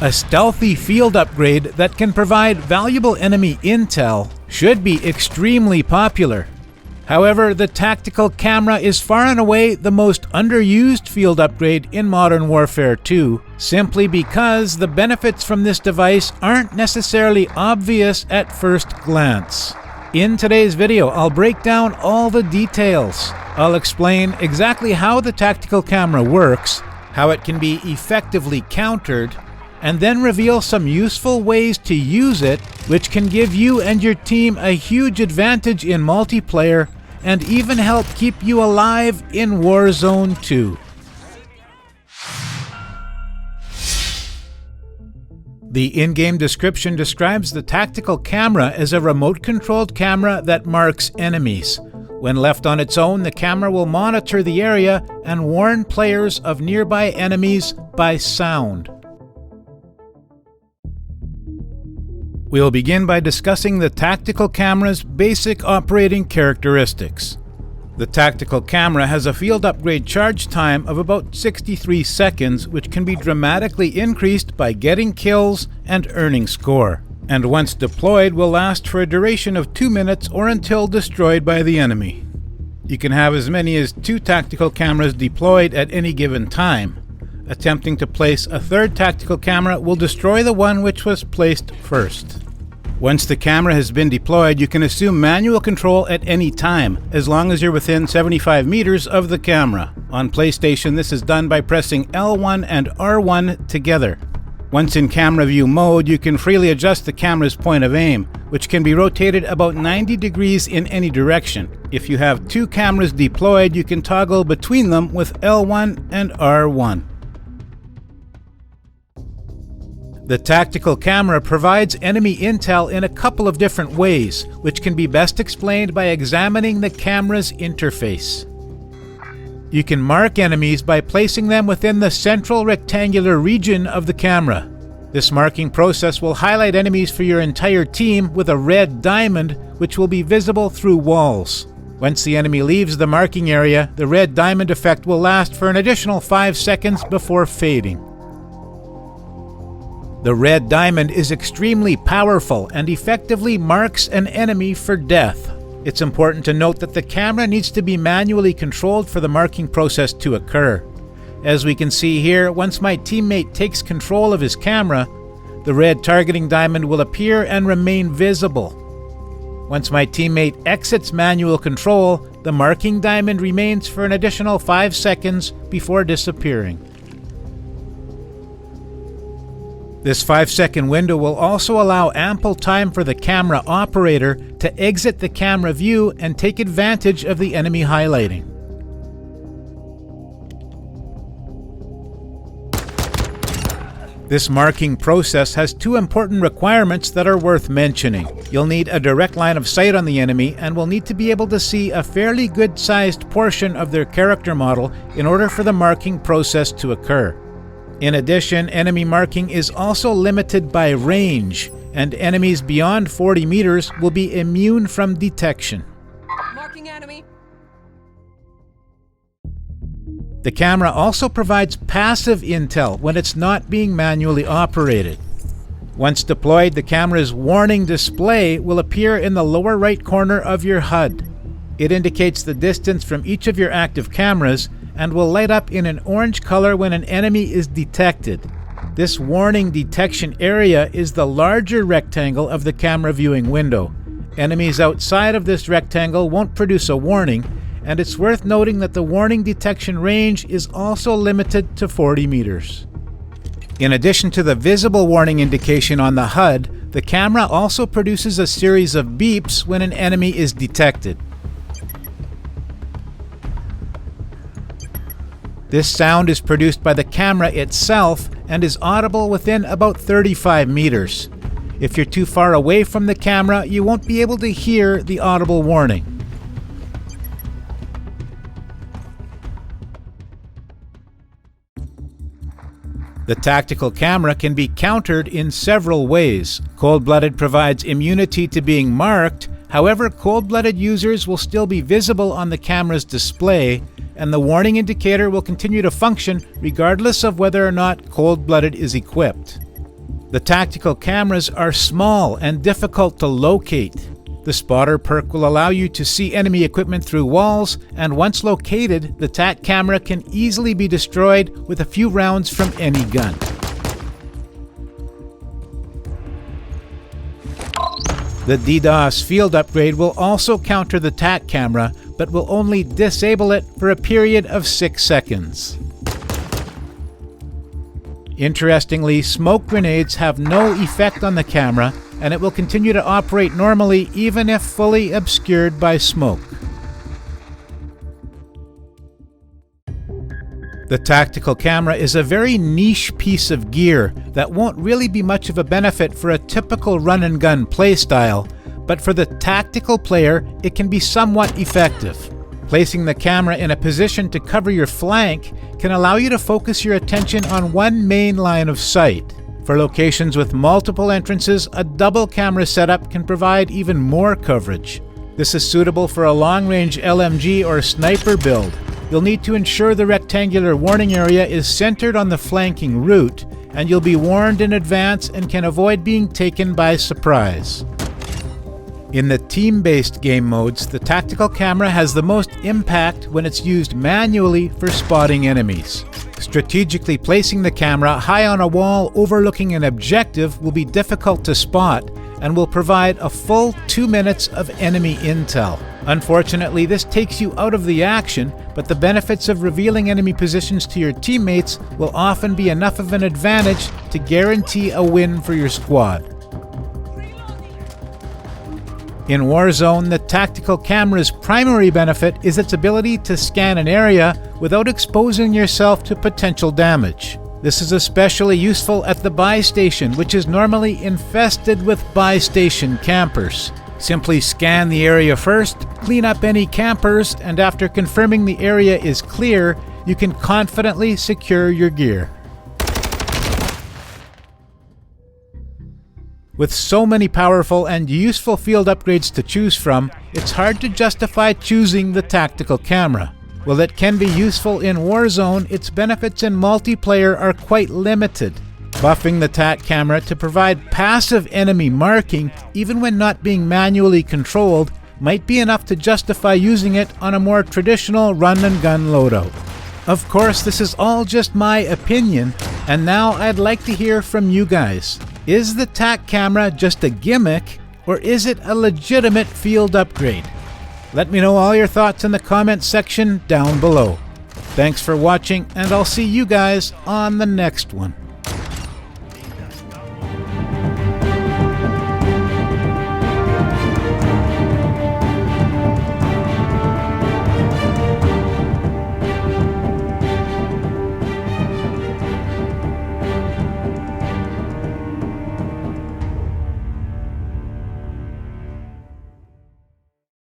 A stealthy field upgrade that can provide valuable enemy intel should be extremely popular. However, the tactical camera is far and away the most underused field upgrade in Modern Warfare 2, simply because the benefits from this device aren't necessarily obvious at first glance. In today's video, I'll break down all the details. I'll explain exactly how the tactical camera works, how it can be effectively countered, and then reveal some useful ways to use it, which can give you and your team a huge advantage in multiplayer and even help keep you alive in Warzone 2. The in-game description describes the tactical camera as a remote-controlled camera that marks enemies. When left on its own, the camera will monitor the area and warn players of nearby enemies by sound. We'll begin by discussing the tactical camera's basic operating characteristics. The tactical camera has a field upgrade charge time of about 63 seconds, which can be dramatically increased by getting kills and earning score, and once deployed will last for a duration of 2 minutes or until destroyed by the enemy. You can have as many as 2 tactical cameras deployed at any given time. Attempting to place a third tactical camera will destroy the one which was placed first. Once the camera has been deployed, you can assume manual control at any time, as long as you're within 75 meters of the camera. On PlayStation, this is done by pressing L1 and R1 together. Once in camera view mode, you can freely adjust the camera's point of aim, which can be rotated about 90 degrees in any direction. If you have 2 cameras deployed, you can toggle between them with L1 and R1. The tactical camera provides enemy intel in a couple of different ways, which can be best explained by examining the camera's interface. You can mark enemies by placing them within the central rectangular region of the camera. This marking process will highlight enemies for your entire team with a red diamond, which will be visible through walls. Once the enemy leaves the marking area, the red diamond effect will last for an additional 5 seconds before fading. The red diamond is extremely powerful and effectively marks an enemy for death. It's important to note that the camera needs to be manually controlled for the marking process to occur. As we can see here, once my teammate takes control of his camera, the red targeting diamond will appear and remain visible. Once my teammate exits manual control, the marking diamond remains for an additional 5 seconds before disappearing. This 5-second window will also allow ample time for the camera operator to exit the camera view and take advantage of the enemy highlighting. This marking process has 2 important requirements that are worth mentioning. You'll need a direct line of sight on the enemy and will need to be able to see a fairly good-sized portion of their character model in order for the marking process to occur. In addition, enemy marking is also limited by range, and enemies beyond 40 meters will be immune from detection. Marking enemy. The camera also provides passive intel when it's not being manually operated. Once deployed, the camera's warning display will appear in the lower right corner of your HUD. It indicates the distance from each of your active cameras and will light up in an orange color when an enemy is detected. This warning detection area is the larger rectangle of the camera viewing window. Enemies outside of this rectangle won't produce a warning, and it's worth noting that the warning detection range is also limited to 40 meters. In addition to the visible warning indication on the HUD, the camera also produces a series of beeps when an enemy is detected. This sound is produced by the camera itself and is audible within about 35 meters. If you're too far away from the camera, you won't be able to hear the audible warning. The tactical camera can be countered in several ways. Cold-blooded provides immunity to being marked. However, cold-blooded users will still be visible on the camera's display, and the warning indicator will continue to function regardless of whether or not cold-blooded is equipped. The tactical cameras are small and difficult to locate. The spotter perk will allow you to see enemy equipment through walls, and once located, the TAC camera can easily be destroyed with a few rounds from any gun. The DDoS field upgrade will also counter the TAC camera, but will only disable it for a period of 6 seconds. Interestingly, smoke grenades have no effect on the camera, and it will continue to operate normally even if fully obscured by smoke. The tactical camera is a very niche piece of gear that won't really be much of a benefit for a typical run-and-gun playstyle, but for the tactical player, it can be somewhat effective. Placing the camera in a position to cover your flank can allow you to focus your attention on one main line of sight. For locations with multiple entrances, a double camera setup can provide even more coverage. This is suitable for a long-range LMG or sniper build. You'll need to ensure the rectangular warning area is centered on the flanking route, and you'll be warned in advance and can avoid being taken by surprise. In the team-based game modes, the tactical camera has the most impact when it's used manually for spotting enemies. Strategically placing the camera high on a wall overlooking an objective will be difficult to spot and will provide a full 2 minutes of enemy intel. Unfortunately, this takes you out of the action, but the benefits of revealing enemy positions to your teammates will often be enough of an advantage to guarantee a win for your squad. In Warzone, the tactical camera's primary benefit is its ability to scan an area without exposing yourself to potential damage. This is especially useful at the buy station, which is normally infested with buy station campers. Simply scan the area first, clean up any campers, and after confirming the area is clear, you can confidently secure your gear. With so many powerful and useful field upgrades to choose from, it's hard to justify choosing the tactical camera. While it can be useful in Warzone, its benefits in multiplayer are quite limited. Buffing the TAC camera to provide passive enemy marking, even when not being manually controlled, might be enough to justify using it on a more traditional run-and-gun loadout. Of course, this is all just my opinion, and now I'd like to hear from you guys. Is the TAC camera just a gimmick, or is it a legitimate field upgrade? Let me know all your thoughts in the comments section down below. Thanks for watching, and I'll see you guys on the next one.